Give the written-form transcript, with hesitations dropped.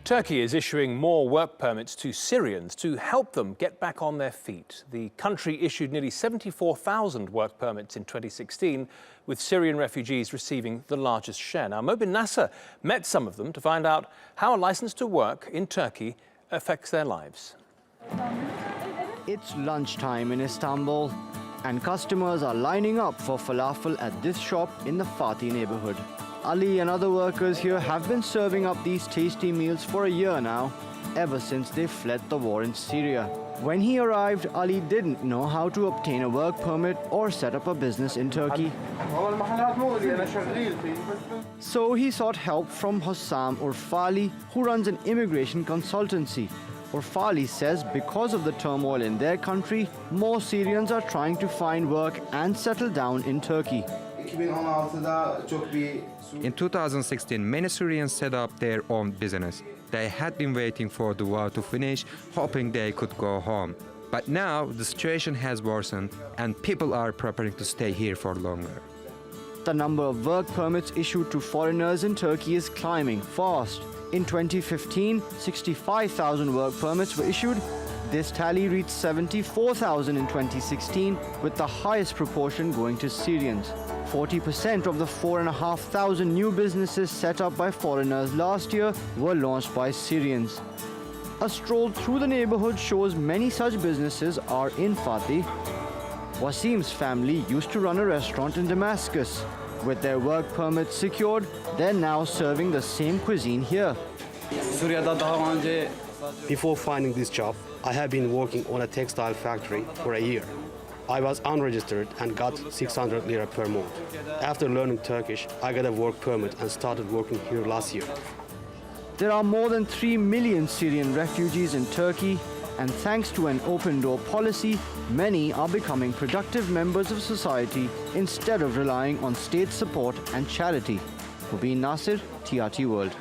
Turkey is issuing more work permits to Syrians to help them get back on their feet. The country issued nearly 74,000 work permits in 2016, with Syrian refugees receiving the largest share. Now, Mobin Nasser met some of them to find out how a license to work in Turkey affects their lives. It's lunchtime in Istanbul, and customers are lining up for falafel at this shop in the Fatih neighborhood. Ali and other workers here have been serving up these tasty meals for a year now, ever since they fled the war in Syria. When he arrived, Ali didn't know how to obtain a work permit or set up a business in Turkey. So he sought help from Hussam Orfali, who runs an immigration consultancy. Orfali says because of the turmoil in their country, more Syrians are trying to find work and settle down in Turkey. In 2016, many Syrians set up their own business. They had been waiting for the war to finish, hoping they could go home. But now the situation has worsened and people are preparing to stay here for longer. The number of work permits issued to foreigners in Turkey is climbing fast. In 2015, 65,000 work permits were issued. This tally reached 74,000 in 2016, with the highest proportion going to Syrians. 40% of the 4,500 new businesses set up by foreigners last year were launched by Syrians. A stroll through the neighborhood shows many such businesses are in Fatih. Wasim's family used to run a restaurant in Damascus. With their work permits secured, they're now serving the same cuisine here. Before finding this job, I have been working on a textile factory for a year. I was unregistered and got 600 lira per month. After learning Turkish, I got a work permit and started working here last year. There are more than 3 million Syrian refugees in Turkey, and thanks to an open-door policy, many are becoming productive members of society instead of relying on state support and charity. Mobin Nasser, Trtworld.